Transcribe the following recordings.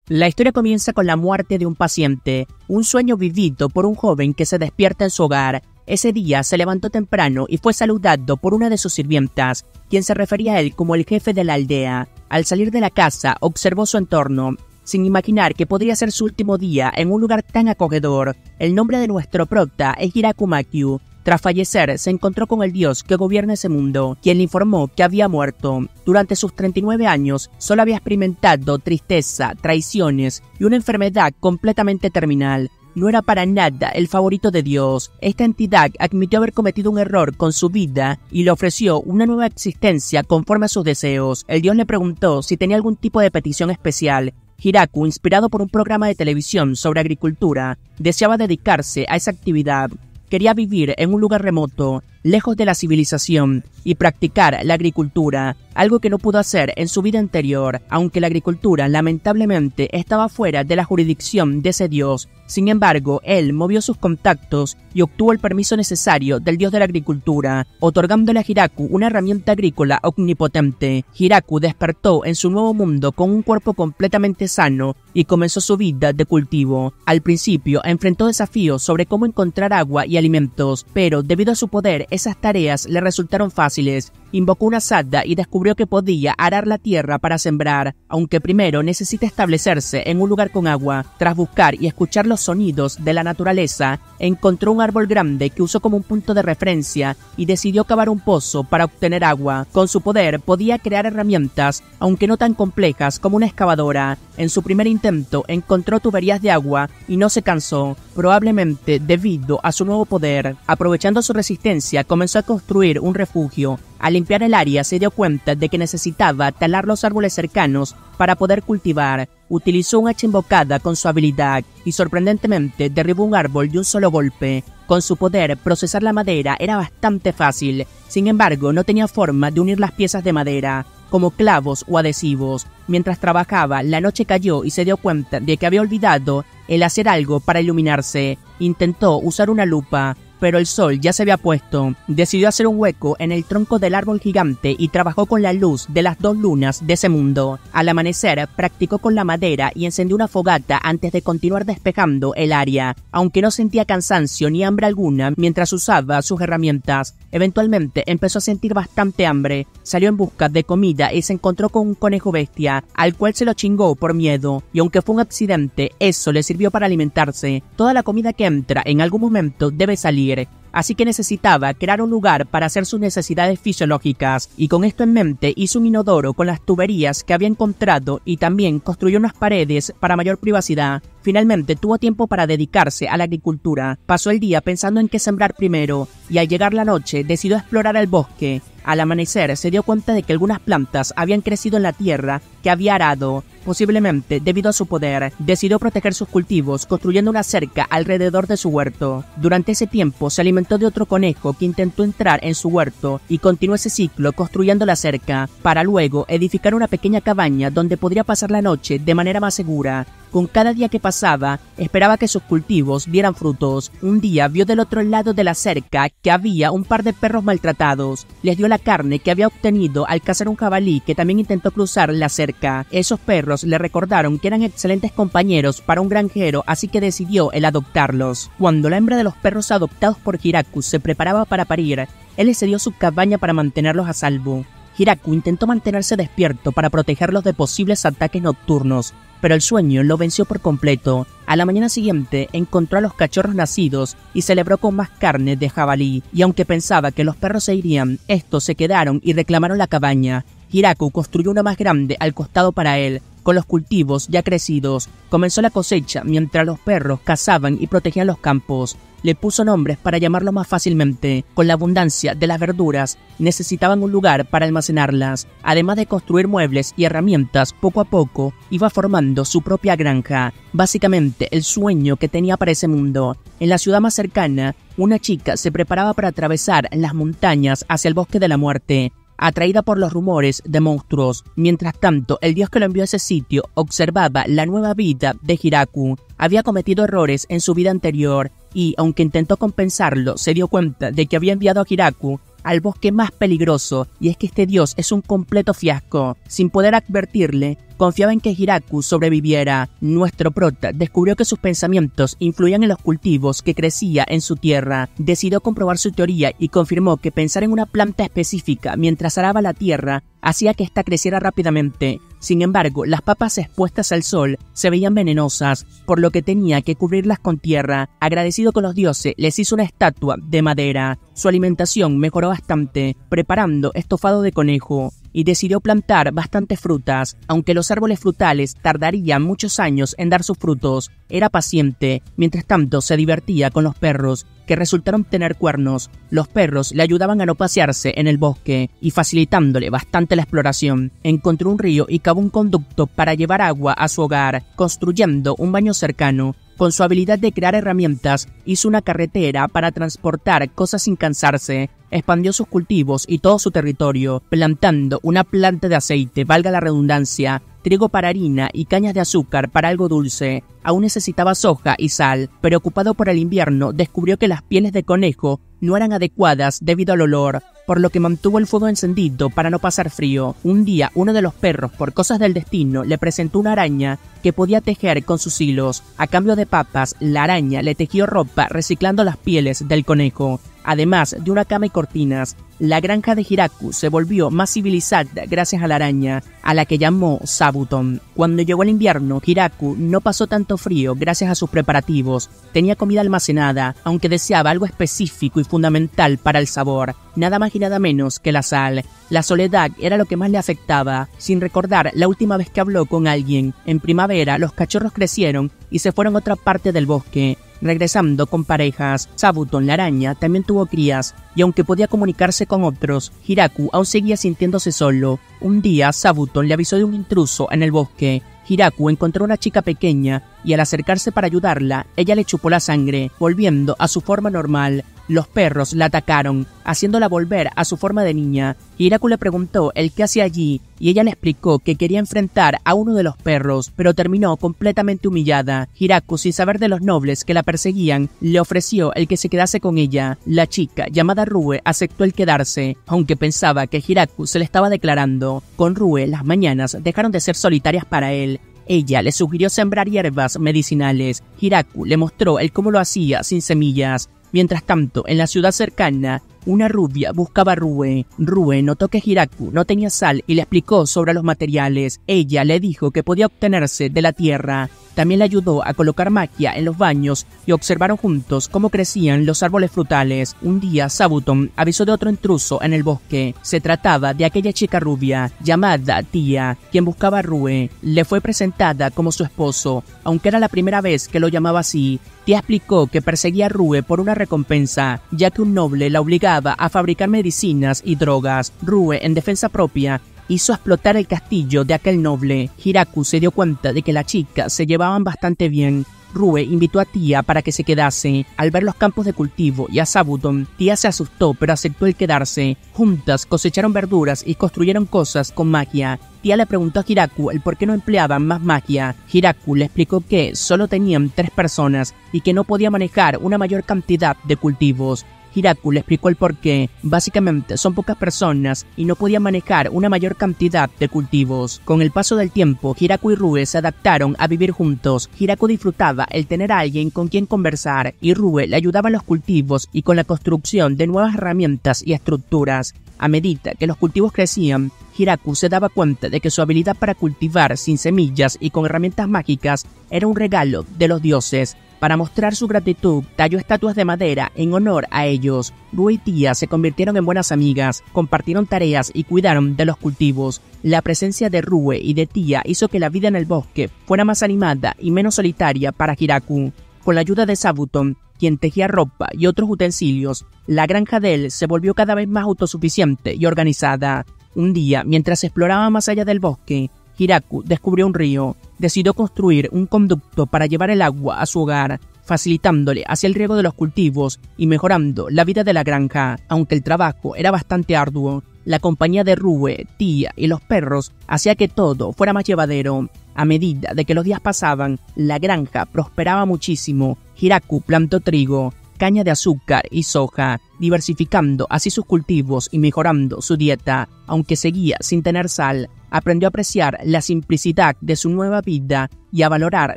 La historia comienza con la muerte de un paciente, un sueño vivido por un joven que se despierta en su hogar. Ese día se levantó temprano y fue saludado por una de sus sirvientas, quien se refería a él como el jefe de la aldea. Al salir de la casa, observó su entorno, sin imaginar que podría ser su último día en un lugar tan acogedor. El nombre de nuestro prota es Hiraku Makyu. Tras fallecer, se encontró con el dios que gobierna ese mundo, quien le informó que había muerto. Durante sus 39 años, solo había experimentado tristeza, traiciones y una enfermedad completamente terminal. No era para nada el favorito de Dios. Esta entidad admitió haber cometido un error con su vida y le ofreció una nueva existencia conforme a sus deseos. El dios le preguntó si tenía algún tipo de petición especial. Hiraku, inspirado por un programa de televisión sobre agricultura, deseaba dedicarse a esa actividad. Quería vivir en un lugar remoto, lejos de la civilización, y practicar la agricultura, algo que no pudo hacer en su vida anterior, aunque la agricultura lamentablemente estaba fuera de la jurisdicción de ese dios. Sin embargo, él movió sus contactos y obtuvo el permiso necesario del dios de la agricultura, otorgándole a Hiraku una herramienta agrícola omnipotente. Hiraku despertó en su nuevo mundo con un cuerpo completamente sano y comenzó su vida de cultivo. Al principio enfrentó desafíos sobre cómo encontrar agua y alimentos, pero debido a su poder, esas tareas le resultaron fáciles. Invocó una asada y descubrió que podía arar la tierra para sembrar, aunque primero necesita establecerse en un lugar con agua. Tras buscar y escuchar los sonidos de la naturaleza, encontró un árbol grande que usó como un punto de referencia y decidió cavar un pozo para obtener agua. Con su poder podía crear herramientas, aunque no tan complejas como una excavadora. En su primer intento encontró tuberías de agua y no se cansó, probablemente debido a su nuevo poder. Aprovechando su resistencia, comenzó a construir un refugio. Al limpiar el área se dio cuenta de que necesitaba talar los árboles cercanos para poder cultivar. Utilizó un hacha invocada con su habilidad y sorprendentemente derribó un árbol de un solo golpe. Con su poder, procesar la madera era bastante fácil. Sin embargo, no tenía forma de unir las piezas de madera, como clavos o adhesivos. Mientras trabajaba, la noche cayó y se dio cuenta de que había olvidado el hacer algo para iluminarse. Intentó usar una lupa, pero el sol ya se había puesto. Decidió hacer un hueco en el tronco del árbol gigante y trabajó con la luz de las dos lunas de ese mundo. Al amanecer, practicó con la madera y encendió una fogata antes de continuar despejando el área, aunque no sentía cansancio ni hambre alguna mientras usaba sus herramientas. Eventualmente empezó a sentir bastante hambre. Salió en busca de comida y se encontró con un conejo bestia, al cual se lo chingó por miedo, y aunque fue un accidente, eso le sirvió para alimentarse. Toda la comida que entra en algún momento debe salir, así que necesitaba crear un lugar para hacer sus necesidades fisiológicas, y con esto en mente hizo un inodoro con las tuberías que había encontrado y también construyó unas paredes para mayor privacidad. Finalmente tuvo tiempo para dedicarse a la agricultura. Pasó el día pensando en qué sembrar primero, y al llegar la noche decidió explorar el bosque. Al amanecer se dio cuenta de que algunas plantas habían crecido en la tierra que había arado, posiblemente debido a su poder. Decidió proteger sus cultivos construyendo una cerca alrededor de su huerto. Durante ese tiempo se alimentó de otro conejo que intentó entrar en su huerto y continuó ese ciclo construyendo la cerca, para luego edificar una pequeña cabaña donde podría pasar la noche de manera más segura. Con cada día que pasaba, esperaba que sus cultivos dieran frutos. Un día vio del otro lado de la cerca que había un par de perros maltratados. Les dio la carne que había obtenido al cazar un jabalí que también intentó cruzar la cerca. Esos perros le recordaron que eran excelentes compañeros para un granjero, así que decidió el adoptarlos. Cuando la hembra de los perros adoptados por Hiraku se preparaba para parir, él les cedió su cabaña para mantenerlos a salvo. Hiraku intentó mantenerse despierto para protegerlos de posibles ataques nocturnos, pero el sueño lo venció por completo. A la mañana siguiente encontró a los cachorros nacidos y celebró con más carne de jabalí, y aunque pensaba que los perros se irían, estos se quedaron y reclamaron la cabaña. Hiraku construyó una más grande al costado para él. Con los cultivos ya crecidos, comenzó la cosecha mientras los perros cazaban y protegían los campos. Le puso nombres para llamarlo más fácilmente. Con la abundancia de las verduras, necesitaban un lugar para almacenarlas. Además de construir muebles y herramientas, poco a poco iba formando su propia granja. Básicamente, el sueño que tenía para ese mundo. En la ciudad más cercana, una chica se preparaba para atravesar las montañas hacia el bosque de la muerte, atraída por los rumores de monstruos. Mientras tanto, el dios que lo envió a ese sitio observaba la nueva vida de Hiraku. Había cometido errores en su vida anterior y, aunque intentó compensarlo, se dio cuenta de que había enviado a Hiraku al bosque más peligroso, y es que este dios es un completo fiasco. Sin poder advertirle, confiaba en que Hiraku sobreviviera. Nuestro prota descubrió que sus pensamientos influían en los cultivos que crecía en su tierra. Decidió comprobar su teoría y confirmó que pensar en una planta específica mientras araba la tierra hacía que ésta creciera rápidamente. Sin embargo, las papas expuestas al sol se veían venenosas, por lo que tenía que cubrirlas con tierra. Agradecido con los dioses, les hizo una estatua de madera. Su alimentación mejoró bastante, preparando estofado de conejo, y decidió plantar bastantes frutas. Aunque los árboles frutales tardarían muchos años en dar sus frutos, era paciente. Mientras tanto, se divertía con los perros, que resultaron tener cuernos. Los perros le ayudaban a no pasearse en el bosque y facilitándole bastante la exploración. Encontró un río y cavó un conducto para llevar agua a su hogar, construyendo un baño cercano. Con su habilidad de crear herramientas, hizo una carretera para transportar cosas sin cansarse. Expandió sus cultivos y todo su territorio, plantando una planta de aceite, valga la redundancia, trigo para harina y cañas de azúcar para algo dulce. Aún necesitaba soja y sal. Preocupado por el invierno, descubrió que las pieles de conejo no eran adecuadas debido al olor, por lo que mantuvo el fuego encendido para no pasar frío. Un día, uno de los perros, por cosas del destino, le presentó una araña que podía tejer con sus hilos. A cambio de papas, la araña le tejió ropa reciclando las pieles del conejo. Además de una cama y cortinas, la granja de Hiraku se volvió más civilizada gracias a la araña, a la que llamó Zabuton. Cuando llegó el invierno, Hiraku no pasó tanto frío gracias a sus preparativos. Tenía comida almacenada, aunque deseaba algo específico y fundamental para el sabor, nada más y nada menos que la sal. La soledad era lo que más le afectaba, sin recordar la última vez que habló con alguien. En primavera, los cachorros crecieron y se fueron a otra parte del bosque, regresando con parejas. Zabuton, la araña, también tuvo crías, y aunque podía comunicarse con otros, Hiraku aún seguía sintiéndose solo. Un día, Zabuton le avisó de un intruso en el bosque. Hiraku encontró una chica pequeña, y al acercarse para ayudarla, ella le chupó la sangre, volviendo a su forma normal. Los perros la atacaron, haciéndola volver a su forma de niña. Hiraku le preguntó el qué hacía allí, y ella le explicó que quería enfrentar a uno de los perros, pero terminó completamente humillada. Hiraku, sin saber de los nobles que la perseguían, le ofreció el que se quedase con ella. La chica, llamada Rue, aceptó el quedarse, aunque pensaba que Hiraku se le estaba declarando. Con Rue, las mañanas dejaron de ser solitarias para él. Ella le sugirió sembrar hierbas medicinales. Hiraku le mostró el cómo lo hacía sin semillas. Mientras tanto, en la ciudad cercana, una rubia buscaba a Rue. Rue notó que Hiraku no tenía sal y le explicó sobre los materiales. Ella le dijo que podía obtenerse de la tierra. También le ayudó a colocar magia en los baños y observaron juntos cómo crecían los árboles frutales. Un día, Zabuton avisó de otro intruso en el bosque. Se trataba de aquella chica rubia, llamada Tia, quien buscaba a Rue. Le fue presentada como su esposo, aunque era la primera vez que lo llamaba así. Tia explicó que perseguía a Rue por una recompensa, ya que un noble la obligaba a fabricar medicinas y drogas. Rue, en defensa propia, hizo explotar el castillo de aquel noble. Hiraku se dio cuenta de que la chica se llevaban bastante bien. Rue invitó a Tia para que se quedase. Al ver los campos de cultivo y a Zabuton, Tia se asustó pero aceptó el quedarse. Juntas cosecharon verduras y construyeron cosas con magia. Tia le preguntó a Hiraku el por qué no empleaban más magia. Hiraku le explicó que solo tenían 3 personas y que no podía manejar una mayor cantidad de cultivos. Hiraku le explicó el porqué. Básicamente son pocas personas y no podían manejar una mayor cantidad de cultivos. Con el paso del tiempo, Hiraku y Rue se adaptaron a vivir juntos. Hiraku disfrutaba el tener a alguien con quien conversar y Rue le ayudaba en los cultivos y con la construcción de nuevas herramientas y estructuras. A medida que los cultivos crecían, Hiraku se daba cuenta de que su habilidad para cultivar sin semillas y con herramientas mágicas era un regalo de los dioses. Para mostrar su gratitud, talló estatuas de madera en honor a ellos. Rue y Tia se convirtieron en buenas amigas, compartieron tareas y cuidaron de los cultivos. La presencia de Rue y de Tia hizo que la vida en el bosque fuera más animada y menos solitaria para Hiraku. Con la ayuda de Zabuton, quien tejía ropa y otros utensilios, la granja de él se volvió cada vez más autosuficiente y organizada. Un día, mientras exploraba más allá del bosque, Hiraku descubrió un río. Decidió construir un conducto para llevar el agua a su hogar, facilitándole hacia el riego de los cultivos y mejorando la vida de la granja. Aunque el trabajo era bastante arduo, la compañía de Rue, Tia y los perros hacía que todo fuera más llevadero. A medida de que los días pasaban, la granja prosperaba muchísimo. Hiraku plantó trigo, caña de azúcar y soja, diversificando así sus cultivos y mejorando su dieta, aunque seguía sin tener sal. aprendió a apreciar la simplicidad de su nueva vida y a valorar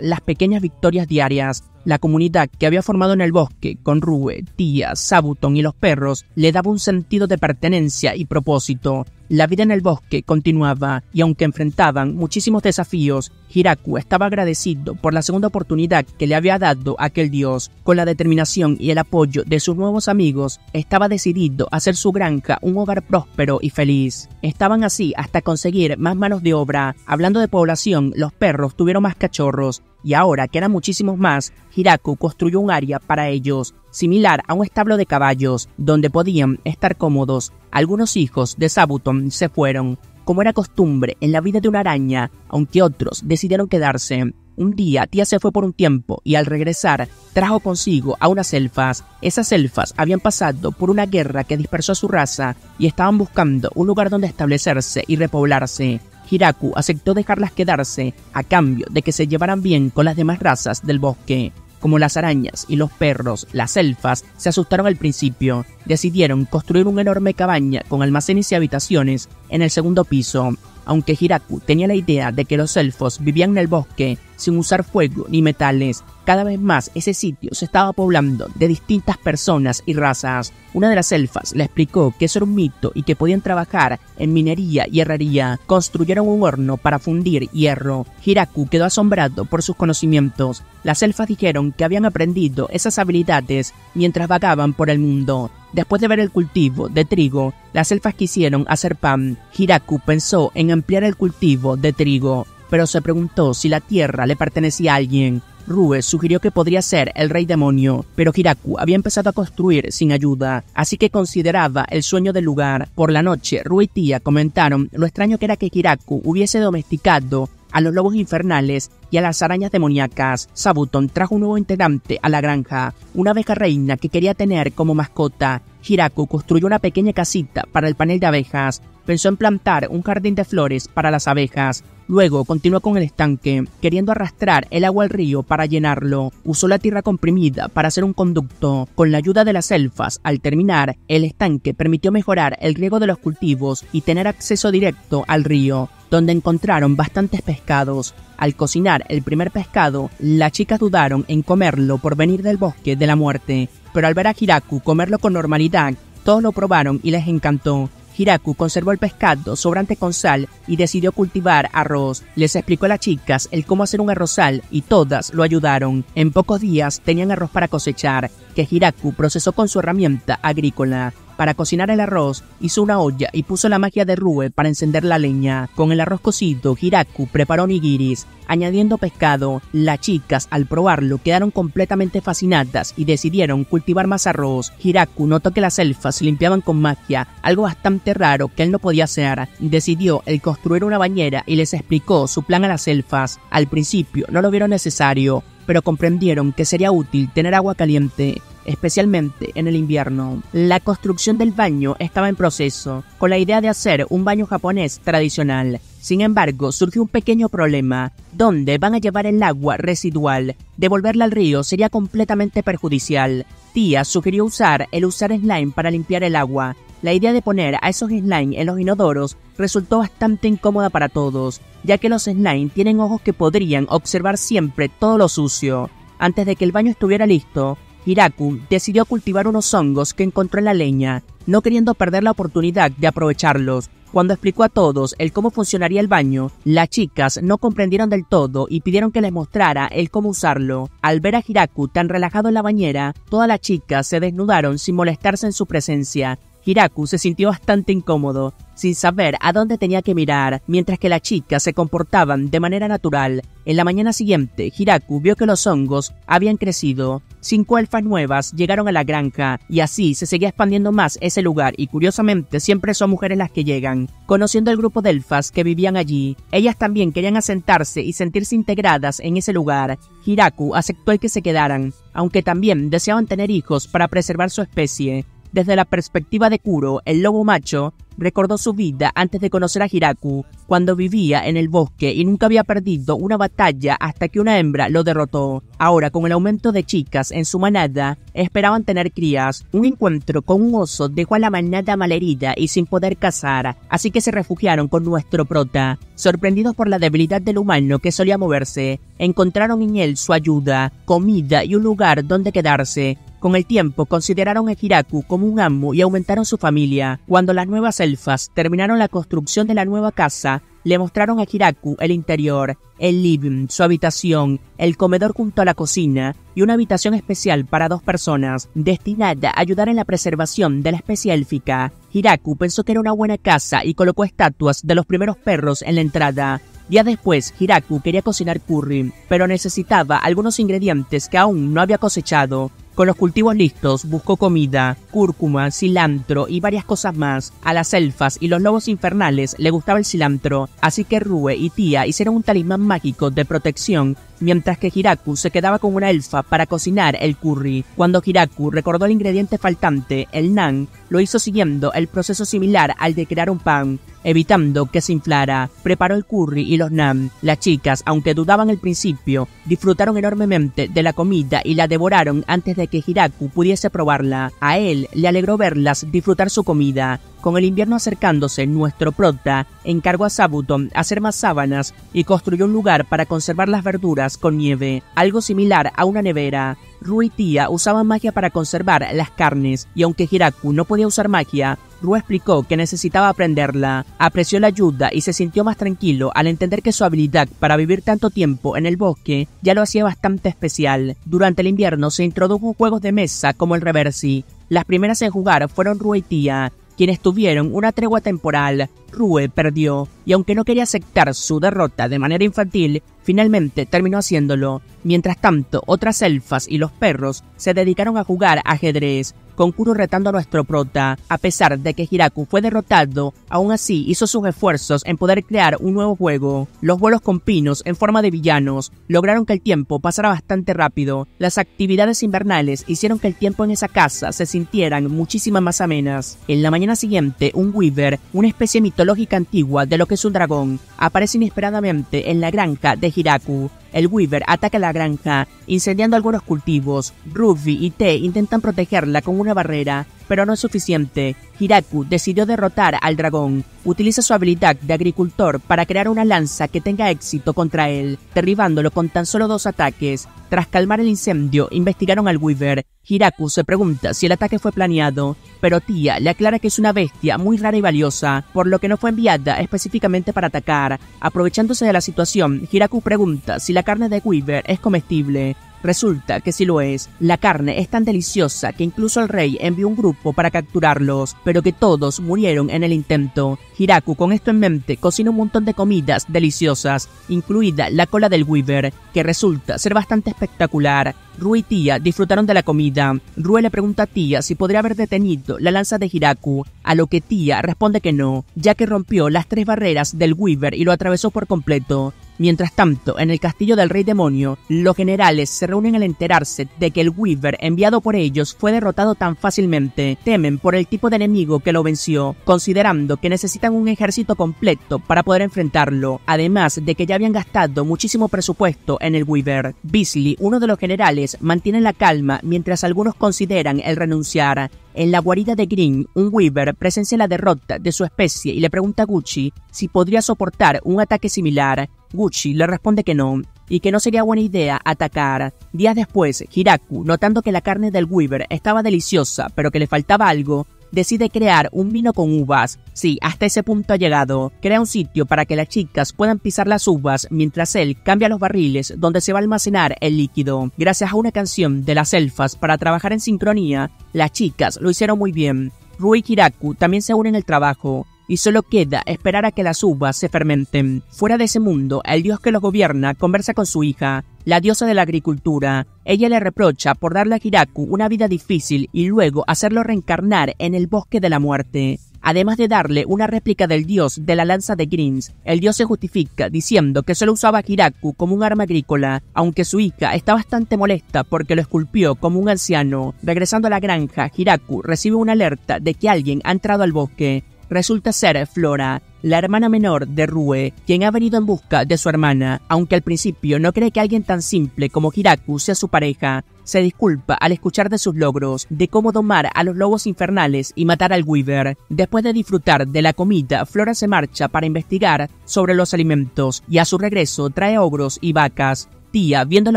las pequeñas victorias diarias. La comunidad que había formado en el bosque, con Rue, Tia, Zabuton y los perros, le daba un sentido de pertenencia y propósito. La vida en el bosque continuaba, y aunque enfrentaban muchísimos desafíos, Hiraku estaba agradecido por la segunda oportunidad que le había dado aquel dios. Con la determinación y el apoyo de sus nuevos amigos, estaba decidido a hacer su granja un hogar próspero y feliz. Estaban así hasta conseguir más manos de obra. Hablando de población, los perros tuvieron más cachorros, y ahora que eran muchísimos más, Hiraku construyó un área para ellos, similar a un establo de caballos, donde podían estar cómodos. Algunos hijos de Zabuton se fueron, como era costumbre en la vida de una araña, aunque otros decidieron quedarse. Un día, Tia se fue por un tiempo y al regresar trajo consigo a unas elfas. Esas elfas habían pasado por una guerra que dispersó a su raza y estaban buscando un lugar donde establecerse y repoblarse. Hiraku aceptó dejarlas quedarse a cambio de que se llevaran bien con las demás razas del bosque. Como las arañas y los perros, las elfas se asustaron al principio. Decidieron construir una enorme cabaña con almacenes y habitaciones en el segundo piso. Aunque Hiraku tenía la idea de que los elfos vivían en el bosque sin usar fuego ni metales, cada vez más ese sitio se estaba poblando de distintas personas y razas. Una de las elfas le explicó que eso era un mito y que podían trabajar en minería y herrería. Construyeron un horno para fundir hierro. Hiraku quedó asombrado por sus conocimientos. Las elfas dijeron que habían aprendido esas habilidades mientras vagaban por el mundo. Después de ver el cultivo de trigo, las elfas quisieron hacer pan. Hiraku pensó en ampliar el cultivo de trigo, pero se preguntó si la tierra le pertenecía a alguien. Rue sugirió que podría ser el rey demonio, pero Hiraku había empezado a construir sin ayuda, así que consideraba el sueño del lugar. Por la noche, Rue y Tia comentaron lo extraño que era que Hiraku hubiese domesticado a los lobos infernales y a las arañas demoníacas. Zabuton trajo un nuevo integrante a la granja, una abeja reina que quería tener como mascota. Hiraku construyó una pequeña casita para el panel de abejas. Pensó en plantar un jardín de flores para las abejas. Luego continuó con el estanque, queriendo arrastrar el agua al río para llenarlo. Usó la tierra comprimida para hacer un conducto. Con la ayuda de las elfas, al terminar, el estanque permitió mejorar el riego de los cultivos y tener acceso directo al río, donde encontraron bastantes pescados. Al cocinar el primer pescado, las chicas dudaron en comerlo por venir del bosque de la muerte, pero al ver a Hiraku comerlo con normalidad, todos lo probaron y les encantó. Hiraku conservó el pescado sobrante con sal y decidió cultivar arroz. Les explicó a las chicas el cómo hacer un arrozal y todas lo ayudaron. En pocos días tenían arroz para cosechar, que Hiraku procesó con su herramienta agrícola. Para cocinar el arroz, hizo una olla y puso la magia de Rue para encender la leña. Con el arroz cocido, Hiraku preparó nigiris, añadiendo pescado. Las chicas, al probarlo, quedaron completamente fascinadas y decidieron cultivar más arroz. Hiraku notó que las elfas se limpiaban con magia, algo bastante raro que él no podía hacer. Decidió el construir una bañera y les explicó su plan a las elfas. Al principio no lo vieron necesario, pero comprendieron que sería útil tener agua caliente, especialmente en el invierno. La construcción del baño estaba en proceso, con la idea de hacer un baño japonés tradicional. Sin embargo, surgió un pequeño problema. ¿Dónde van a llevar el agua residual? Devolverla al río sería completamente perjudicial. Tia sugirió usar slime para limpiar el agua. La idea de poner a esos slime en los inodoros resultó bastante incómoda para todos, ya que los slime tienen ojos que podrían observar siempre todo lo sucio. Antes de que el baño estuviera listo, Hiraku decidió cultivar unos hongos que encontró en la leña, no queriendo perder la oportunidad de aprovecharlos. Cuando explicó a todos el cómo funcionaría el baño, las chicas no comprendieron del todo y pidieron que les mostrara el cómo usarlo. Al ver a Hiraku tan relajado en la bañera, todas las chicas se desnudaron sin molestarse en su presencia. Hiraku se sintió bastante incómodo, sin saber a dónde tenía que mirar, mientras que las chicas se comportaban de manera natural. En la mañana siguiente, Hiraku vio que los hongos habían crecido. 5 elfas nuevas llegaron a la granja, y así se seguía expandiendo más ese lugar, y curiosamente siempre son mujeres las que llegan. Conociendo el grupo de elfas que vivían allí, ellas también querían asentarse y sentirse integradas en ese lugar. Hiraku aceptó el que se quedaran, aunque también deseaban tener hijos para preservar su especie. Desde la perspectiva de Kuro, el lobo macho recordó su vida antes de conocer a Hiraku, cuando vivía en el bosque y nunca había perdido una batalla hasta que una hembra lo derrotó. Ahora, con el aumento de chicas en su manada, esperaban tener crías. Un encuentro con un oso dejó a la manada malherida y sin poder cazar, así que se refugiaron con nuestro prota. Sorprendidos por la debilidad del humano que solía moverse, encontraron en él su ayuda, comida y un lugar donde quedarse. Con el tiempo consideraron a Hiraku como un amo y aumentaron su familia. Cuando las nuevas elfas terminaron la construcción de la nueva casa, le mostraron a Hiraku el interior, el living, su habitación, el comedor junto a la cocina y una habitación especial para 2 personas, destinada a ayudar en la preservación de la especie élfica. Hiraku pensó que era una buena casa y colocó estatuas de los primeros perros en la entrada. Días después, Hiraku quería cocinar curry, pero necesitaba algunos ingredientes que aún no había cosechado. Con los cultivos listos, buscó comida, cúrcuma, cilantro y varias cosas más. A las elfas y los lobos infernales le gustaba el cilantro, así que Rue y Tía hicieron un talismán mágico de protección, mientras que Hiraku se quedaba con una elfa para cocinar el curry. Cuando Hiraku recordó el ingrediente faltante, el nan, lo hizo siguiendo el proceso similar al de crear un pan, evitando que se inflara. Preparó el curry y los nan. Las chicas, aunque dudaban al principio, disfrutaron enormemente de la comida y la devoraron antes de que Hiraku pudiese probarla. A él le alegró verlas disfrutar su comida. Con el invierno acercándose, nuestro prota encargó a Sabuton hacer más sábanas y construyó un lugar para conservar las verduras con nieve, algo similar a una nevera. Rue y Tía usaban magia para conservar las carnes, y aunque Hiraku no podía usar magia, Rue explicó que necesitaba aprenderla. Apreció la ayuda y se sintió más tranquilo al entender que su habilidad para vivir tanto tiempo en el bosque ya lo hacía bastante especial. Durante el invierno se introdujo juegos de mesa como el Reversi. Las primeras en jugar fueron Rue y Tía, quienes tuvieron una tregua temporal. Rue perdió, y aunque no quería aceptar su derrota de manera infantil, finalmente terminó haciéndolo. Mientras tanto, otras elfas y los perros se dedicaron a jugar ajedrez, con Kuro retando a nuestro prota. A pesar de que Hiraku fue derrotado, aún así hizo sus esfuerzos en poder crear un nuevo juego. Los vuelos con pinos en forma de villanos lograron que el tiempo pasara bastante rápido. Las actividades invernales hicieron que el tiempo en esa casa se sintieran muchísimas más amenas. En la mañana siguiente, un Weaver, una especie mitológica antigua de lo que es un dragón, aparece inesperadamente en la granja de Hiraku. El Weaver ataca la granja, incendiando algunos cultivos. Ruby y T intentan protegerla con una barrera, pero no es suficiente. Hiraku decidió derrotar al dragón. Utiliza su habilidad de agricultor para crear una lanza que tenga éxito contra él, derribándolo con tan solo 2 ataques. Tras calmar el incendio, investigaron al Weaver. Hiraku se pregunta si el ataque fue planeado, pero Tía le aclara que es una bestia muy rara y valiosa, por lo que no fue enviada específicamente para atacar. Aprovechándose de la situación, Hiraku pregunta si la carne de Weaver es comestible. Resulta que sí lo es. La carne es tan deliciosa que incluso el rey envió un grupo para capturarlos, pero que todos murieron en el intento. Hiraku, con esto en mente, cocina un montón de comidas deliciosas, incluida la cola del Weaver, que resulta ser bastante espectacular. Rue y Tía disfrutaron de la comida. Rue le pregunta a Tía si podría haber detenido la lanza de Hiraku, a lo que Tía responde que no, ya que rompió las 3 barreras del Weaver y lo atravesó por completo. Mientras tanto, en el castillo del Rey Demonio, los generales se reúnen al enterarse de que el Weaver enviado por ellos fue derrotado tan fácilmente. Temen por el tipo de enemigo que lo venció, considerando que necesitan un ejército completo para poder enfrentarlo, además de que ya habían gastado muchísimo presupuesto en el Weaver. Beasley, uno de los generales, mantiene la calma mientras algunos consideran el renunciar. En la guarida de Green, un Weaver presencia la derrota de su especie y le pregunta a Gucci si podría soportar un ataque similar. Gucci le responde que no, y que no sería buena idea atacar. Días después, Hiraku, notando que la carne del Weaver estaba deliciosa pero que le faltaba algo, decide crear un vino con uvas. Sí, hasta ese punto ha llegado. Crea un sitio para que las chicas puedan pisar las uvas mientras él cambia los barriles donde se va a almacenar el líquido. Gracias a una canción de las elfas para trabajar en sincronía, las chicas lo hicieron muy bien. Rue y Hiraku también se unen al trabajo, y solo queda esperar a que las uvas se fermenten. Fuera de ese mundo, el dios que los gobierna conversa con su hija, la diosa de la agricultura. Ella le reprocha por darle a Hiraku una vida difícil y luego hacerlo reencarnar en el bosque de la muerte. además de darle una réplica del dios de la lanza de Grins. El dios se justifica diciendo que solo usaba a Hiraku como un arma agrícola, aunque su hija está bastante molesta porque lo esculpió como un anciano. Regresando a la granja, Hiraku recibe una alerta de que alguien ha entrado al bosque. Resulta ser Flora, la hermana menor de Rue, quien ha venido en busca de su hermana, aunque al principio no cree que alguien tan simple como Hiraku sea su pareja. Se disculpa al escuchar de sus logros, de cómo domar a los lobos infernales y matar al Weaver. Después de disfrutar de la comida, Flora se marcha para investigar sobre los alimentos, y a su regreso trae ogros y vacas. Tia, viendo el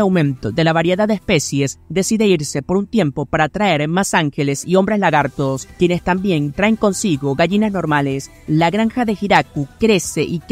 aumento de la variedad de especies, decide irse por un tiempo para traer más ángeles y hombres lagartos, quienes también traen consigo gallinas normales. La granja de Hiraku crece y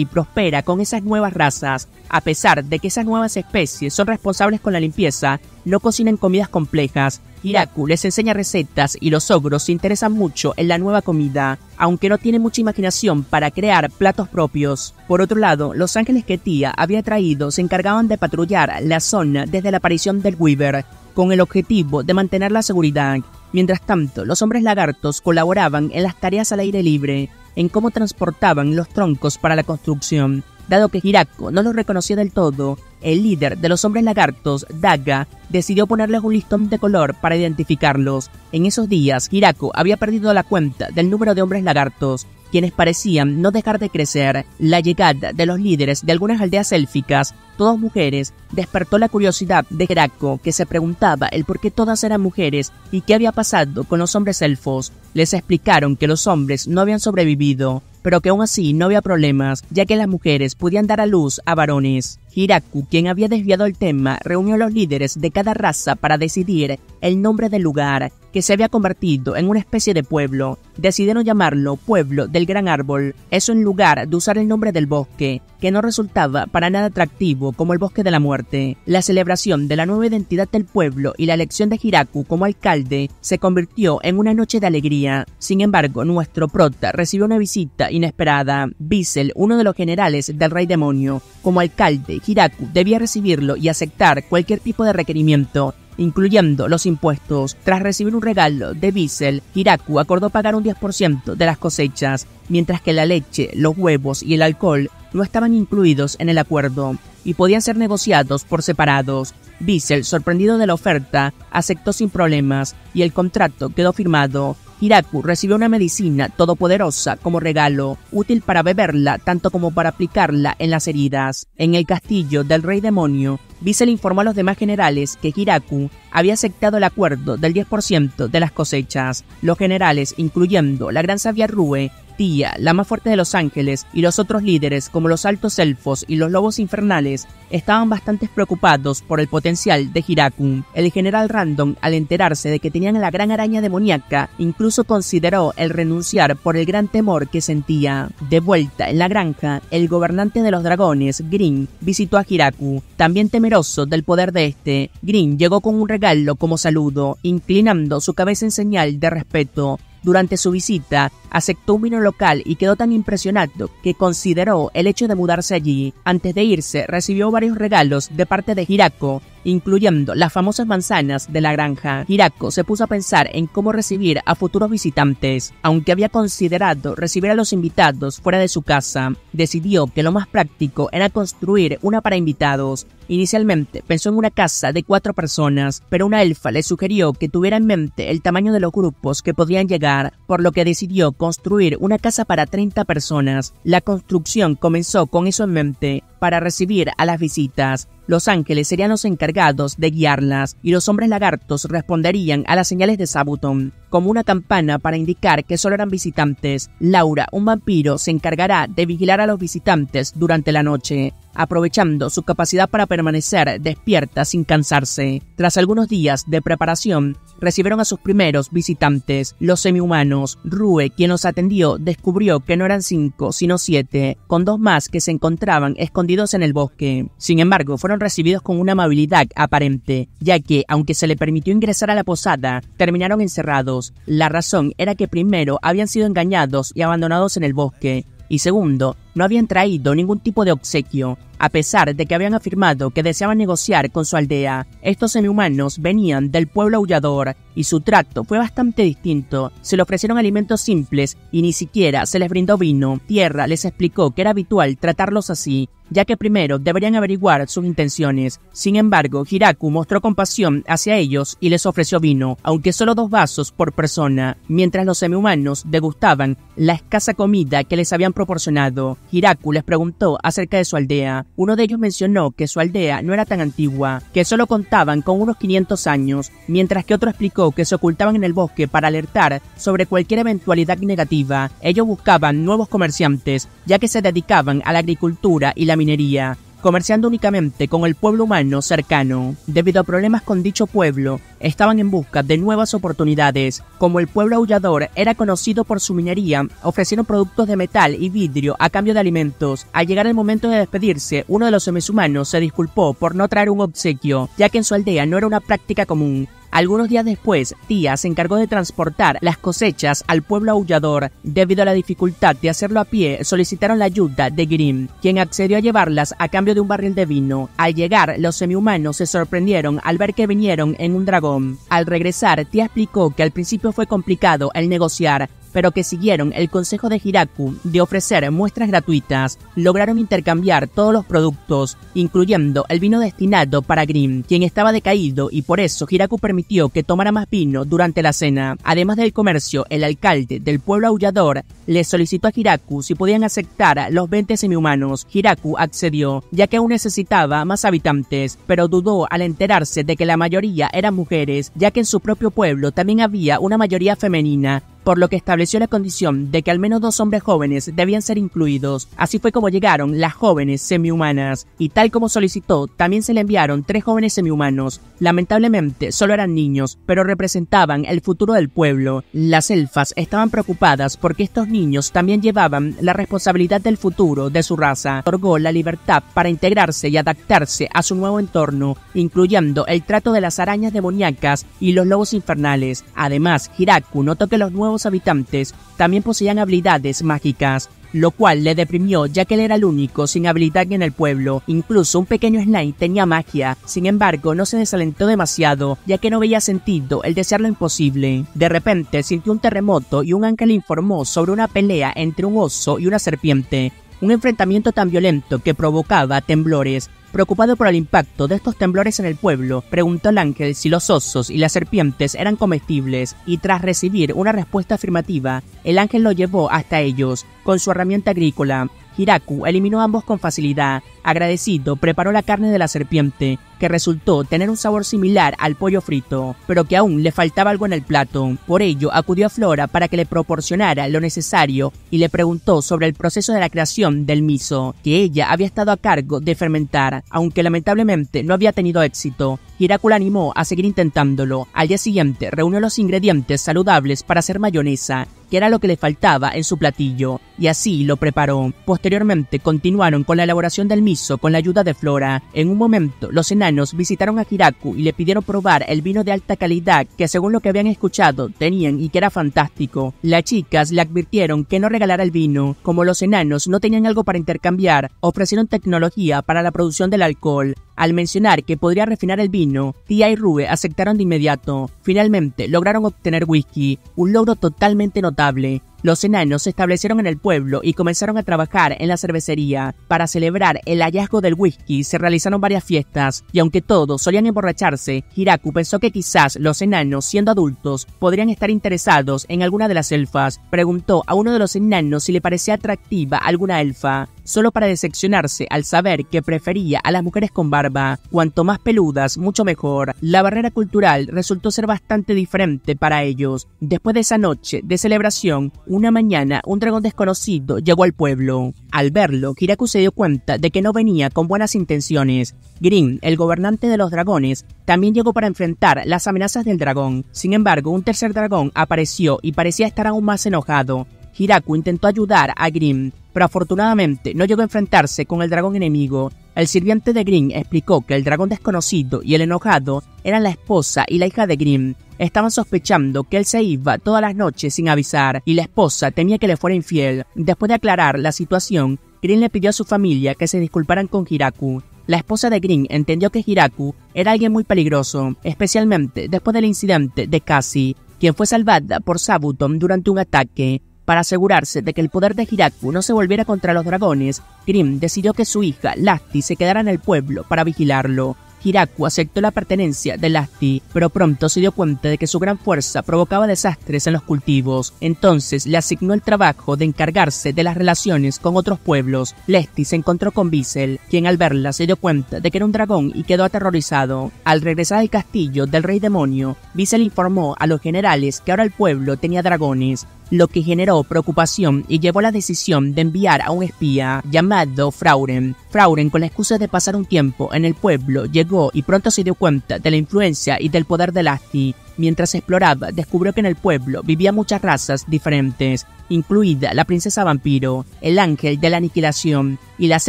prospera con esas nuevas razas. A pesar de que esas nuevas especies son responsables con la limpieza, no cocinan comidas complejas. Hiraku les enseña recetas y los ogros se interesan mucho en la nueva comida, aunque no tienen mucha imaginación para crear platos propios. Por otro lado, los ángeles que Tia había traído se encargaban de patrullar la zona desde la aparición del Weaver, con el objetivo de mantener la seguridad. Mientras tanto, los hombres lagartos colaboraban en las tareas al aire libre, en cómo transportaban los troncos para la construcción. Dado que Hiraku no los reconocía del todo, el líder de los hombres lagartos, Daga, decidió ponerles un listón de color para identificarlos. En esos días, Hiraku había perdido la cuenta del número de hombres lagartos, quienes parecían no dejar de crecer. La llegada de los líderes de algunas aldeas élficas, todas mujeres, despertó la curiosidad de Hiraku, que se preguntaba el por qué todas eran mujeres y qué había pasado con los hombres elfos. Les explicaron que los hombres no habían sobrevivido, pero que aún así no había problemas, ya que las mujeres podían dar a luz a varones. Hiraku, quien había desviado el tema, reunió a los líderes de cada raza para decidir el nombre del lugar, que se había convertido en una especie de pueblo. Decidieron llamarlo Pueblo del Gran Árbol, eso en lugar de usar el nombre del bosque, que no resultaba para nada atractivo como el Bosque de la Muerte. La celebración de la nueva identidad del pueblo y la elección de Hiraku como alcalde se convirtió en una noche de alegría. Sin embargo, nuestro prota recibió una visita inesperada. Visel, uno de los generales del Rey Demonio. Como alcalde, Hiraku debía recibirlo y aceptar cualquier tipo de requerimiento, incluyendo los impuestos. Tras recibir un regalo de Visel, Hiraku acordó pagar un 10% de las cosechas, mientras que la leche, los huevos y el alcohol no estaban incluidos en el acuerdo y podían ser negociados por separados. Visel, sorprendido de la oferta, aceptó sin problemas y el contrato quedó firmado. Hiraku recibió una medicina todopoderosa como regalo, útil para beberla tanto como para aplicarla en las heridas. En el castillo del Rey Demonio, Visel informó a los demás generales que Hiraku había aceptado el acuerdo del 10% de las cosechas. Los generales, incluyendo la gran sabia Rue, Tia, la más fuerte de los ángeles, y los otros líderes como los altos elfos y los lobos infernales, estaban bastante preocupados por el potencial de Hiraku. El general Random, al enterarse de que tenían a la gran araña demoníaca, incluso consideró el renunciar por el gran temor que sentía. De vuelta en la granja, el gobernante de los dragones, Green, visitó a Hiraku. También temeroso del poder de este, Green llegó con un regalo como saludo, inclinando su cabeza en señal de respeto. Durante su visita, aceptó un vino local y quedó tan impresionado que consideró el hecho de mudarse allí. Antes de irse, recibió varios regalos de parte de Hiraku, incluyendo las famosas manzanas de la granja. Hiraku se puso a pensar en cómo recibir a futuros visitantes. Aunque había considerado recibir a los invitados fuera de su casa, decidió que lo más práctico era construir una para invitados. Inicialmente pensó en una casa de 4 personas, pero una elfa le sugirió que tuviera en mente el tamaño de los grupos que podían llegar, por lo que decidió construir una casa para 30 personas. La construcción comenzó con eso en mente, para recibir a las visitas. Los ángeles serían los encargados de guiarlas y los hombres lagartos responderían a las señales de Sabuton, como una campana para indicar que solo eran visitantes. Laura, un vampiro, se encargará de vigilar a los visitantes durante la noche, aprovechando su capacidad para permanecer despierta sin cansarse. Tras algunos días de preparación, recibieron a sus primeros visitantes, los semihumanos. Rue, quien los atendió, descubrió que no eran 5, sino 7, con 2 más que se encontraban escondidos en el bosque. Sin embargo, fueron recibidos con una amabilidad aparente, ya que, aunque se le permitió ingresar a la posada, terminaron encerrados. La razón era que primero habían sido engañados y abandonados en el bosque, y segundo, no habían traído ningún tipo de obsequio. a pesar de que habían afirmado que deseaban negociar con su aldea. Estos semihumanos venían del pueblo aullador y su trato fue bastante distinto. Se le ofrecieron alimentos simples y ni siquiera se les brindó vino. Tierra les explicó que era habitual tratarlos así, ya que primero deberían averiguar sus intenciones. Sin embargo, Hiraku mostró compasión hacia ellos y les ofreció vino, aunque solo 2 vasos por persona, mientras los semihumanos degustaban la escasa comida que les habían proporcionado. Hiraku les preguntó acerca de su aldea. Uno de ellos mencionó que su aldea no era tan antigua, que solo contaban con unos 500 años, mientras que otro explicó que se ocultaban en el bosque para alertar sobre cualquier eventualidad negativa. Ellos buscaban nuevos comerciantes, ya que se dedicaban a la agricultura y la minería, comerciando únicamente con el pueblo humano cercano. Debido a problemas con dicho pueblo, estaban en busca de nuevas oportunidades. Como el pueblo aullador era conocido por su minería, ofrecieron productos de metal y vidrio a cambio de alimentos. Al llegar el momento de despedirse, uno de los semishumanos se disculpó por no traer un obsequio, ya que en su aldea no era una práctica común. Algunos días después, Tia se encargó de transportar las cosechas al pueblo aullador. Debido a la dificultad de hacerlo a pie, solicitaron la ayuda de Grim, quien accedió a llevarlas a cambio de un barril de vino. Al llegar, los semihumanos se sorprendieron al ver que vinieron en un dragón. Al regresar, Tia explicó que al principio fue complicado el negociar, pero que siguieron el consejo de Hiraku de ofrecer muestras gratuitas. Lograron intercambiar todos los productos, incluyendo el vino destinado para Grim, quien estaba decaído, y por eso Hiraku permitió que tomara más vino durante la cena. Además del comercio, el alcalde del pueblo aullador le solicitó a Hiraku si podían aceptar a los 20 semihumanos. Hiraku accedió, ya que aún necesitaba más habitantes, pero dudó al enterarse de que la mayoría eran mujeres, ya que en su propio pueblo también había una mayoría femenina, por lo que estableció la condición de que al menos 2 hombres jóvenes debían ser incluidos. Así fue como llegaron las jóvenes semihumanas, y tal como solicitó, también se le enviaron 3 jóvenes semihumanos. Lamentablemente solo eran niños, pero representaban el futuro del pueblo. Las elfas estaban preocupadas porque estos niños también llevaban la responsabilidad del futuro de su raza. Otorgó la libertad para integrarse y adaptarse a su nuevo entorno, incluyendo el trato de las arañas demoníacas y los lobos infernales. Además, Hiraku notó que los nuevos habitantes también poseían habilidades mágicas, lo cual le deprimió, ya que él era el único sin habilidad en el pueblo. Incluso un pequeño slime tenía magia. Sin embargo, no se desalentó demasiado, ya que no veía sentido el desear lo imposible. De repente sintió un terremoto y un ángel le informó sobre una pelea entre un oso y una serpiente. Un enfrentamiento tan violento que provocaba temblores. Preocupado por el impacto de estos temblores en el pueblo, preguntó al ángel si los osos y las serpientes eran comestibles, y tras recibir una respuesta afirmativa, el ángel lo llevó hasta ellos con su herramienta agrícola. Hiraku eliminó ambos con facilidad. Agradecido, preparó la carne de la serpiente, que resultó tener un sabor similar al pollo frito, pero que aún le faltaba algo en el plato. Por ello, acudió a Flora para que le proporcionara lo necesario y le preguntó sobre el proceso de la creación del miso, que ella había estado a cargo de fermentar, aunque lamentablemente no había tenido éxito. Hiraku la animó a seguir intentándolo. Al día siguiente, reunió los ingredientes saludables para hacer mayonesa, que era lo que le faltaba en su platillo, y así lo preparó. Posteriormente, continuaron con la elaboración del miso con la ayuda de Flora. En un momento, los enanos visitaron a Hiraku y le pidieron probar el vino de alta calidad que, según lo que habían escuchado, tenían y que era fantástico. Las chicas le advirtieron que no regalara el vino. Como los enanos no tenían algo para intercambiar, ofrecieron tecnología para la producción del alcohol. Al mencionar que podría refinar el vino, Tia y Rue aceptaron de inmediato. Finalmente, lograron obtener whisky, un logro totalmente notable. Los enanos se establecieron en el pueblo y comenzaron a trabajar en la cervecería. Para celebrar el hallazgo del whisky se realizaron varias fiestas, y aunque todos solían emborracharse, Hiraku pensó que quizás los enanos, siendo adultos, podrían estar interesados en alguna de las elfas. Preguntó a uno de los enanos si le parecía atractiva alguna elfa, solo para decepcionarse al saber que prefería a las mujeres con barba. Cuanto más peludas, mucho mejor. La barrera cultural resultó ser bastante diferente para ellos. Después de esa noche de celebración, una mañana, un dragón desconocido llegó al pueblo. Al verlo, Hiraku se dio cuenta de que no venía con buenas intenciones. Grim, el gobernante de los dragones, también llegó para enfrentar las amenazas del dragón. Sin embargo, un tercer dragón apareció y parecía estar aún más enojado. Hiraku intentó ayudar a Grim, pero afortunadamente no llegó a enfrentarse con el dragón enemigo. El sirviente de Grim explicó que el dragón desconocido y el enojado eran la esposa y la hija de Grim. Estaban sospechando que él se iba todas las noches sin avisar y la esposa temía que le fuera infiel. Después de aclarar la situación, Green le pidió a su familia que se disculparan con Hiraku. La esposa de Green entendió que Hiraku era alguien muy peligroso, especialmente después del incidente de Cassie, quien fue salvada por Sabuton durante un ataque. Para asegurarse de que el poder de Hiraku no se volviera contra los dragones, Green decidió que su hija, Lasti, se quedara en el pueblo para vigilarlo. Hiraku aceptó la pertenencia de Lasti, pero pronto se dio cuenta de que su gran fuerza provocaba desastres en los cultivos. Entonces le asignó el trabajo de encargarse de las relaciones con otros pueblos. Lasti se encontró con Visel, quien al verla se dio cuenta de que era un dragón y quedó aterrorizado. Al regresar al castillo del rey demonio, Visel informó a los generales que ahora el pueblo tenía dragones, lo que generó preocupación y llevó a la decisión de enviar a un espía llamado Frauren. Frauren, con la excusa de pasar un tiempo en el pueblo, llegó y pronto se dio cuenta de la influencia y del poder de Lasti. Mientras exploraba, descubrió que en el pueblo vivían muchas razas diferentes, incluida la princesa vampiro, el ángel de la aniquilación, y las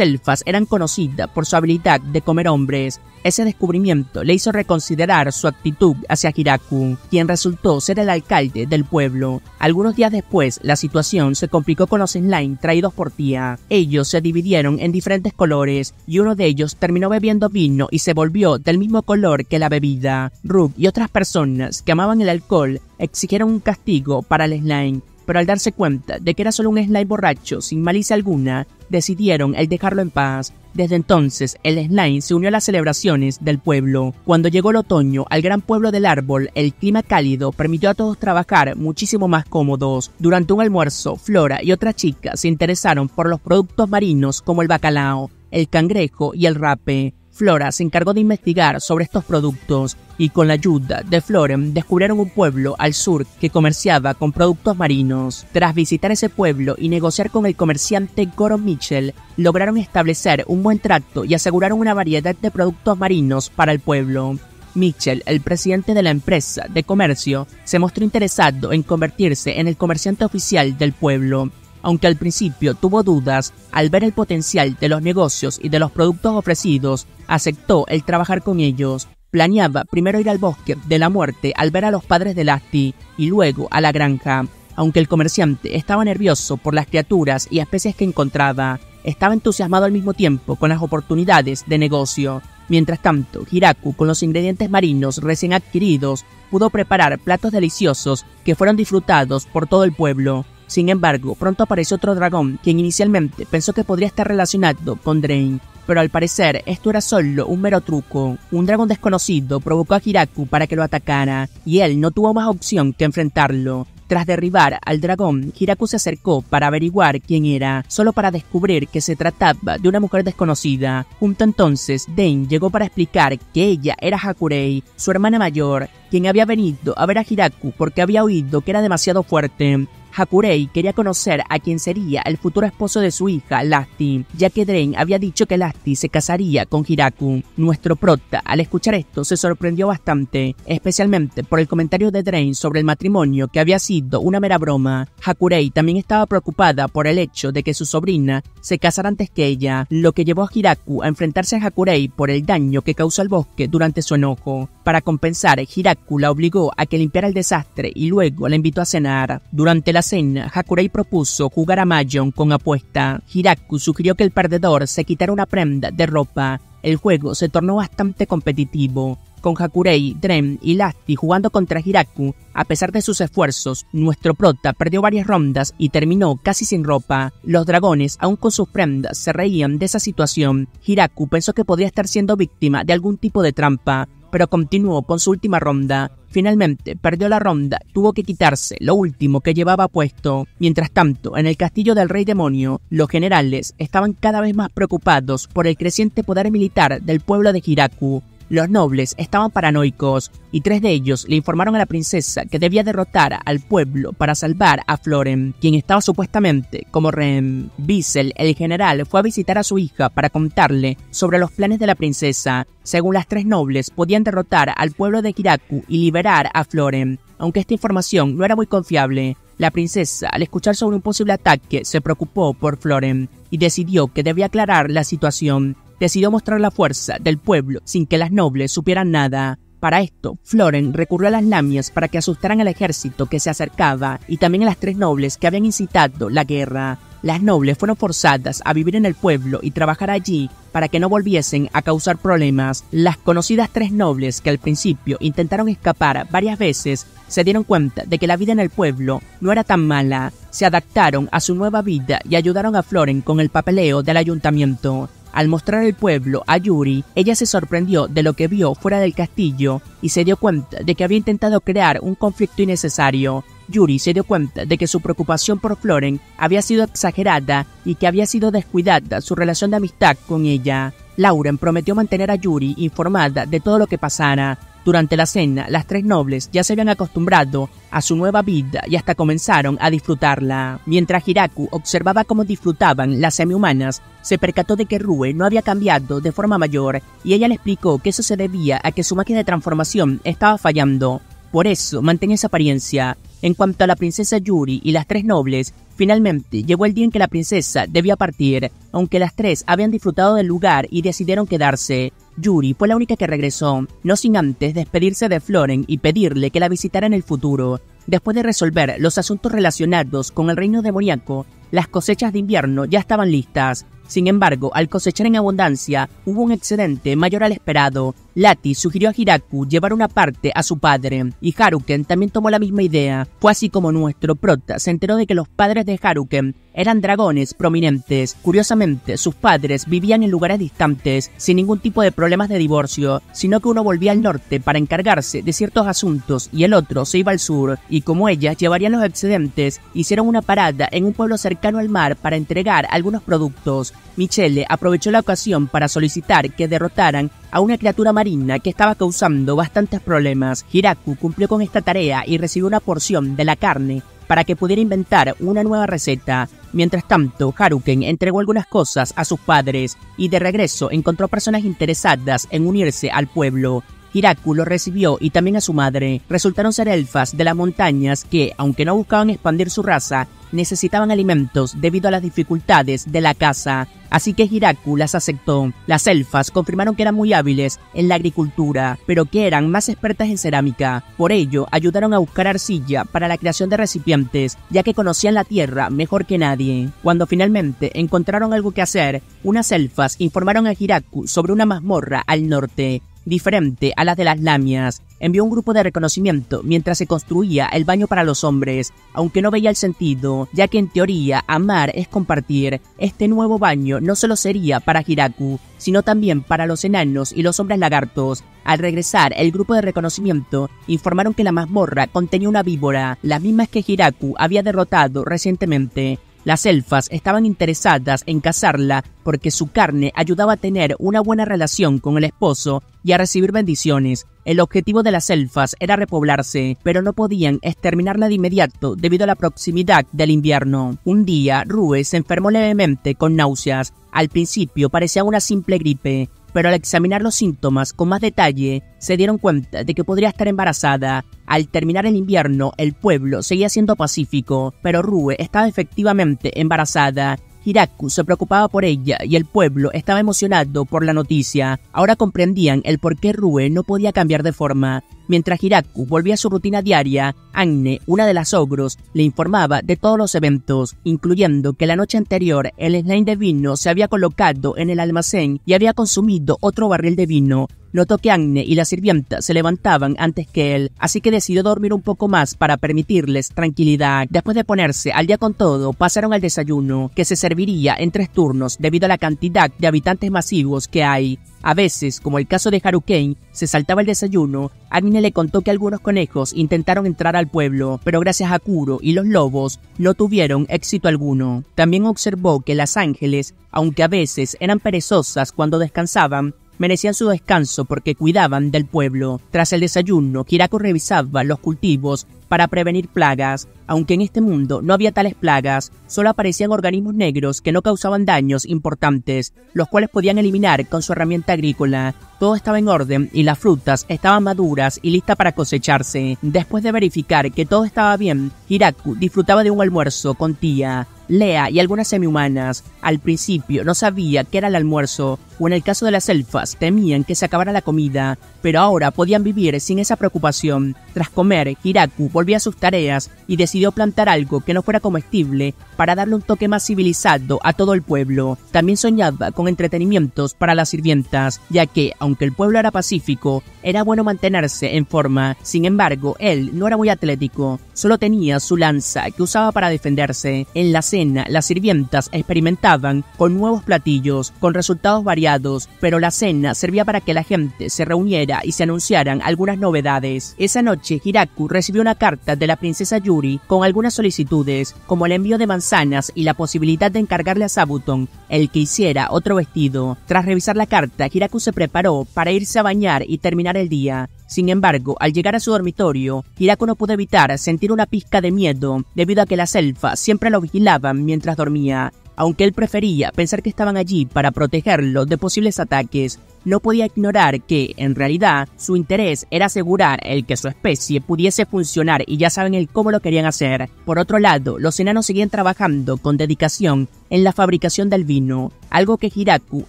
elfas eran conocidas por su habilidad de comer hombres. Ese descubrimiento le hizo reconsiderar su actitud hacia Hiraku, quien resultó ser el alcalde del pueblo. Algunos días después, la situación se complicó con los slime traídos por Tia. Ellos se dividieron en diferentes colores, y uno de ellos terminó bebiendo vino y se volvió del mismo color que la bebida. Rook y otras personas que amaban el alcohol exigieron un castigo para el slime, pero al darse cuenta de que era solo un slime borracho sin malicia alguna, decidieron el dejarlo en paz. Desde entonces, el slime se unió a las celebraciones del pueblo. Cuando llegó el otoño al gran pueblo del árbol, el clima cálido permitió a todos trabajar muchísimo más cómodos. Durante un almuerzo, Flora y otra chica se interesaron por los productos marinos como el bacalao, el cangrejo y el rape. Flora se encargó de investigar sobre estos productos y con la ayuda de Floren descubrieron un pueblo al sur que comerciaba con productos marinos. Tras visitar ese pueblo y negociar con el comerciante Goron Mitchell, lograron establecer un buen trato y aseguraron una variedad de productos marinos para el pueblo. Mitchell, el presidente de la empresa de comercio, se mostró interesado en convertirse en el comerciante oficial del pueblo. Aunque al principio tuvo dudas, al ver el potencial de los negocios y de los productos ofrecidos, aceptó el trabajar con ellos. Planeaba primero ir al bosque de la muerte al ver a los padres de Lasti y luego a la granja. Aunque el comerciante estaba nervioso por las criaturas y especies que encontraba, estaba entusiasmado al mismo tiempo con las oportunidades de negocio. Mientras tanto, Hiraku, con los ingredientes marinos recién adquiridos, pudo preparar platos deliciosos que fueron disfrutados por todo el pueblo. Sin embargo, pronto apareció otro dragón, quien inicialmente pensó que podría estar relacionado con Drain, pero al parecer esto era solo un mero truco. Un dragón desconocido provocó a Hiraku para que lo atacara, y él no tuvo más opción que enfrentarlo. Tras derribar al dragón, Hiraku se acercó para averiguar quién era, solo para descubrir que se trataba de una mujer desconocida. Junto entonces, Dane llegó para explicar que ella era Hakurei, su hermana mayor, quien había venido a ver a Hiraku porque había oído que era demasiado fuerte. Hakurei quería conocer a quien sería el futuro esposo de su hija, Lasti, ya que Drain había dicho que Lasti se casaría con Hiraku. Nuestro prota, al escuchar esto, se sorprendió bastante, especialmente por el comentario de Drain sobre el matrimonio que había sido una mera broma. Hakurei también estaba preocupada por el hecho de que su sobrina se casara antes que ella, lo que llevó a Hiraku a enfrentarse a Hakurei por el daño que causó al bosque durante su enojo. Para compensar, Hiraku la obligó a que limpiara el desastre y luego la invitó a cenar. Durante la cena, Hakurei propuso jugar a Mahjong con apuesta. Hiraku sugirió que el perdedor se quitara una prenda de ropa. El juego se tornó bastante competitivo, con Hakurei, Dren y Lasti jugando contra Hiraku. A pesar de sus esfuerzos, nuestro prota perdió varias rondas y terminó casi sin ropa. Los dragones, aún con sus prendas, se reían de esa situación. Hiraku pensó que podría estar siendo víctima de algún tipo de trampa, pero continuó con su última ronda. Finalmente, perdió la ronda, tuvo que quitarse lo último que llevaba puesto. Mientras tanto, en el castillo del rey demonio, los generales estaban cada vez más preocupados por el creciente poder militar del pueblo de Hiraku. Los nobles estaban paranoicos, y 3 de ellos le informaron a la princesa que debía derrotar al pueblo para salvar a Floren, quien estaba supuestamente como rehén. Visel, el general, fue a visitar a su hija para contarle sobre los planes de la princesa. Según las 3 nobles, podían derrotar al pueblo de Hiraku y liberar a Floren. Aunque esta información no era muy confiable, la princesa, al escuchar sobre un posible ataque, se preocupó por Floren y decidió que debía aclarar la situación. Decidió mostrar la fuerza del pueblo sin que las nobles supieran nada. Para esto, Floren recurrió a las lamias para que asustaran al ejército que se acercaba y también a las 3 nobles que habían incitado la guerra. Las nobles fueron forzadas a vivir en el pueblo y trabajar allí para que no volviesen a causar problemas. Las conocidas 3 nobles que al principio intentaron escapar varias veces se dieron cuenta de que la vida en el pueblo no era tan mala. Se adaptaron a su nueva vida y ayudaron a Floren con el papeleo del ayuntamiento. Al mostrar el pueblo a Yuri, ella se sorprendió de lo que vio fuera del castillo y se dio cuenta de que había intentado crear un conflicto innecesario. Yuri se dio cuenta de que su preocupación por Floren había sido exagerada y que había sido descuidada su relación de amistad con ella. Lauren prometió mantener a Yuri informada de todo lo que pasara. Durante la cena, las 3 nobles ya se habían acostumbrado a su nueva vida y hasta comenzaron a disfrutarla. Mientras Hiraku observaba cómo disfrutaban las semi-humanas, se percató de que Rue no había cambiado de forma mayor y ella le explicó que eso se debía a que su máquina de transformación estaba fallando. Por eso mantenía esa apariencia. En cuanto a la princesa Yuri y las 3 nobles, finalmente llegó el día en que la princesa debía partir, aunque las 3 habían disfrutado del lugar y decidieron quedarse. Yuri fue la única que regresó, no sin antes despedirse de Floren y pedirle que la visitara en el futuro. Después de resolver los asuntos relacionados con el reino demoníaco, las cosechas de invierno ya estaban listas. Sin embargo, al cosechar en abundancia, hubo un excedente mayor al esperado. Lati sugirió a Hiraku llevar una parte a su padre, y Haruken también tomó la misma idea. Fue así como nuestro prota se enteró de que los padres de Haruken eran dragones prominentes. Curiosamente, sus padres vivían en lugares distantes, sin ningún tipo de problemas de divorcio, sino que uno volvía al norte para encargarse de ciertos asuntos y el otro se iba al sur, y como ellas llevarían los excedentes, hicieron una parada en un pueblo cercano al mar para entregar algunos productos. Michelle aprovechó la ocasión para solicitar que derrotaran a una criatura marina que estaba causando bastantes problemas. Hiraku cumplió con esta tarea y recibió una porción de la carne para que pudiera inventar una nueva receta. Mientras tanto, Haruken entregó algunas cosas a sus padres y de regreso encontró personas interesadas en unirse al pueblo. Hiraku lo recibió y también a su madre. Resultaron ser elfas de las montañas que, aunque no buscaban expandir su raza, necesitaban alimentos debido a las dificultades de la caza, así que Hiraku las aceptó. Las elfas confirmaron que eran muy hábiles en la agricultura, pero que eran más expertas en cerámica. Por ello, ayudaron a buscar arcilla para la creación de recipientes, ya que conocían la tierra mejor que nadie. Cuando finalmente encontraron algo que hacer, unas elfas informaron a Hiraku sobre una mazmorra al norte, diferente a las de las lamias. Envió un grupo de reconocimiento mientras se construía el baño para los hombres, aunque no veía el sentido, ya que en teoría amar es compartir. Este nuevo baño no solo sería para Hiraku, sino también para los enanos y los hombres lagartos. Al regresar, el grupo de reconocimiento informaron que la mazmorra contenía una víbora, las mismas que Hiraku había derrotado recientemente. Las elfas estaban interesadas en cazarla porque su carne ayudaba a tener una buena relación con el esposo y a recibir bendiciones. El objetivo de las elfas era repoblarse, pero no podían exterminarla de inmediato debido a la proximidad del invierno. Un día, Rue se enfermó levemente con náuseas. Al principio parecía una simple gripe, pero al examinar los síntomas con más detalle, se dieron cuenta de que podría estar embarazada. Al terminar el invierno, el pueblo seguía siendo pacífico, pero Rue estaba efectivamente embarazada. Hiraku se preocupaba por ella y el pueblo estaba emocionado por la noticia. Ahora comprendían el por qué Rue no podía cambiar de forma. Mientras Hiraku volvía a su rutina diaria, Agne, una de las ogros, le informaba de todos los eventos, incluyendo que la noche anterior el slime de vino se había colocado en el almacén y había consumido otro barril de vino. Notó que Agne y la sirvienta se levantaban antes que él, así que decidió dormir un poco más para permitirles tranquilidad. Después de ponerse al día con todo, pasaron al desayuno, que se serviría en 3 turnos debido a la cantidad de habitantes masivos que hay. A veces, como el caso de Haruken, se saltaba el desayuno. Agne le contó que algunos conejos intentaron entrar al pueblo, pero gracias a Kuro y los lobos, no tuvieron éxito alguno. También observó que las ángeles, aunque a veces eran perezosas cuando descansaban, merecían su descanso porque cuidaban del pueblo. Tras el desayuno, Hiraku revisaba los cultivos para prevenir plagas. Aunque en este mundo no había tales plagas, solo aparecían organismos negros que no causaban daños importantes, los cuales podían eliminar con su herramienta agrícola. Todo estaba en orden y las frutas estaban maduras y listas para cosecharse. Después de verificar que todo estaba bien, Hiraku disfrutaba de un almuerzo con Tía, Lea y algunas semi-humanas. Al principio no sabía qué era el almuerzo, o en el caso de las elfas temían que se acabara la comida, pero ahora podían vivir sin esa preocupación. Tras comer, Hiraku volvió a sus tareas y decidió plantar algo que no fuera comestible para darle un toque más civilizado a todo el pueblo. También soñaba con entretenimientos para las sirvientas, ya que, aunque el pueblo era pacífico, era bueno mantenerse en forma. Sin embargo, él no era muy atlético, solo tenía su lanza que usaba para defenderse. En la cena, las sirvientas experimentaban con nuevos platillos, con resultados variados, pero la cena servía para que la gente se reuniera y se anunciaran algunas novedades. Esa noche, Hiraku recibió una carta de la princesa Yuri con algunas solicitudes, como el envío de manzanas y la posibilidad de encargarle a Sabuton el que hiciera otro vestido. Tras revisar la carta, Hiraku se preparó para irse a bañar y terminar el día. Sin embargo, al llegar a su dormitorio, Hiraku no pudo evitar sentir una pizca de miedo, debido a que las elfas siempre lo vigilaban mientras dormía. Aunque él prefería pensar que estaban allí para protegerlo de posibles ataques, no podía ignorar que, en realidad, su interés era asegurar el que su especie pudiese funcionar y ya saben el cómo lo querían hacer. Por otro lado, los enanos seguían trabajando con dedicación en la fabricación del vino, algo que Hiraku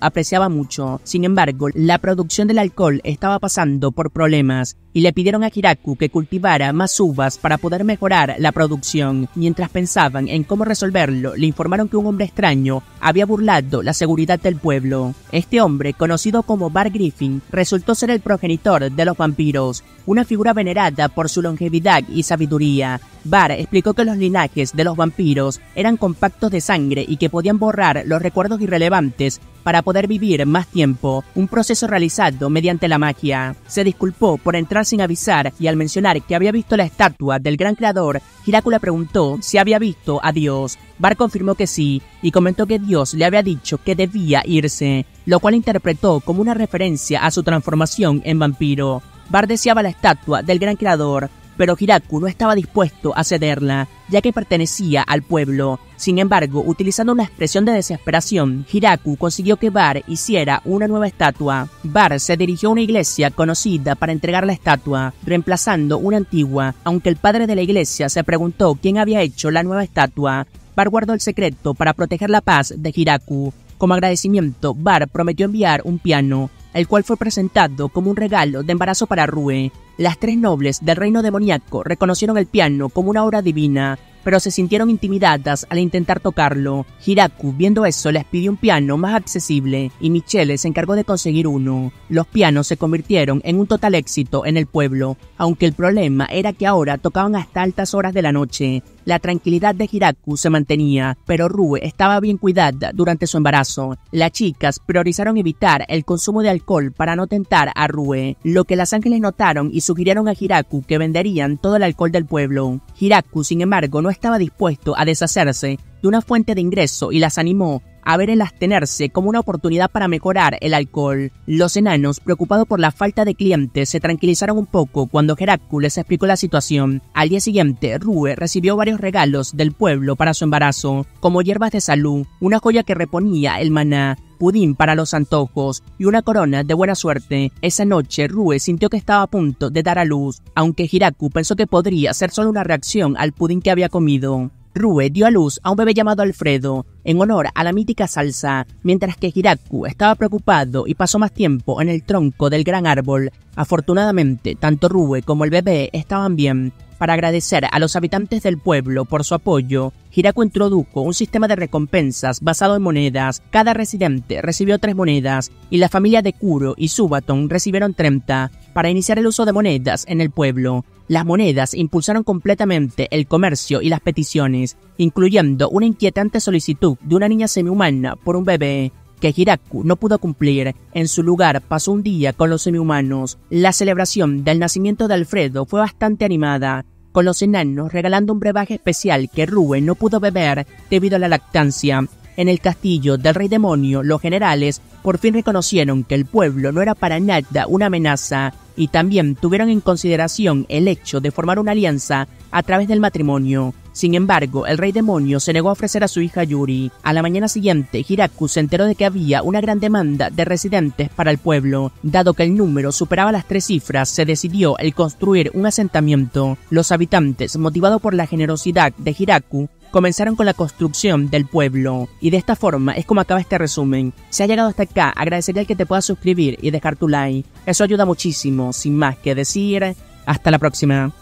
apreciaba mucho. Sin embargo, la producción del alcohol estaba pasando por problemas y le pidieron a Hiraku que cultivara más uvas para poder mejorar la producción. Mientras pensaban en cómo resolverlo, le informaron que un hombre extraño había burlado la seguridad del pueblo. Este hombre, conocido como Bar Griffin, resultó ser el progenitor de los vampiros, una figura venerada por su longevidad y sabiduría. Bar explicó que los linajes de los vampiros eran compactos de sangre y que podían borrar los recuerdos irrelevantes para poder vivir más tiempo, un proceso realizado mediante la magia. Se disculpó por entrar sin avisar y al mencionar que había visto la estatua del gran creador, Hiraku le preguntó si había visto a Dios. Bar confirmó que sí y comentó que Dios le había dicho que debía irse, lo cual interpretó como una referencia a su transformación en vampiro. Bar deseaba la estatua del gran creador, pero Hiraku no estaba dispuesto a cederla, ya que pertenecía al pueblo. Sin embargo, utilizando una expresión de desesperación, Hiraku consiguió que Bar hiciera una nueva estatua. Bar se dirigió a una iglesia conocida para entregar la estatua, reemplazando una antigua, aunque el padre de la iglesia se preguntó quién había hecho la nueva estatua. Bar guardó el secreto para proteger la paz de Hiraku. Como agradecimiento, Bar prometió enviar un piano, el cual fue presentado como un regalo de embarazo para Rue. Las tres nobles del reino demoníaco reconocieron el piano como una obra divina, pero se sintieron intimidadas al intentar tocarlo. Hiraku, viendo eso, les pidió un piano más accesible y Michelle se encargó de conseguir uno. Los pianos se convirtieron en un total éxito en el pueblo, aunque el problema era que ahora tocaban hasta altas horas de la noche. La tranquilidad de Hiraku se mantenía, pero Rue estaba bien cuidada durante su embarazo. Las chicas priorizaron evitar el consumo de alcohol para no tentar a Rue, lo que las ángeles notaron y sugirieron a Hiraku que venderían todo el alcohol del pueblo. Hiraku, sin embargo, no estaba dispuesto a deshacerse de una fuente de ingreso y las animó a ver el abstenerse como una oportunidad para mejorar el alcohol. Los enanos, preocupados por la falta de clientes, se tranquilizaron un poco cuando Hiraku les explicó la situación. Al día siguiente, Rue recibió varios regalos del pueblo para su embarazo, como hierbas de salud, una joya que reponía el maná, pudín para los antojos y una corona de buena suerte. Esa noche, Rue sintió que estaba a punto de dar a luz, aunque Hiraku pensó que podría ser solo una reacción al pudín que había comido. Rue dio a luz a un bebé llamado Alfredo, en honor a la mítica salsa, mientras que Hiraku estaba preocupado y pasó más tiempo en el tronco del gran árbol. Afortunadamente, tanto Rue como el bebé estaban bien. Para agradecer a los habitantes del pueblo por su apoyo, Hiraku introdujo un sistema de recompensas basado en monedas. Cada residente recibió 3 monedas y la familia de Kuro y Subaton recibieron 30 para iniciar el uso de monedas en el pueblo. Las monedas impulsaron completamente el comercio y las peticiones, incluyendo una inquietante solicitud de una niña semihumana por un bebé, que Hiraku no pudo cumplir. En su lugar pasó un día con los semihumanos. La celebración del nacimiento de Alfredo fue bastante animada, con los enanos regalando un brebaje especial que Rue no pudo beber debido a la lactancia. En el castillo del rey demonio, los generales por fin reconocieron que el pueblo no era para nada una amenaza y también tuvieron en consideración el hecho de formar una alianza a través del matrimonio. Sin embargo, el rey demonio se negó a ofrecer a su hija Yuri. A la mañana siguiente, Hiraku se enteró de que había una gran demanda de residentes para el pueblo. Dado que el número superaba las 3 cifras, se decidió el construir un asentamiento. Los habitantes, motivados por la generosidad de Hiraku, comenzaron con la construcción del pueblo. Y de esta forma es como acaba este resumen. Si has llegado hasta acá, agradecería el que te puedas suscribir y dejar tu like. Eso ayuda muchísimo. Sin más que decir, hasta la próxima.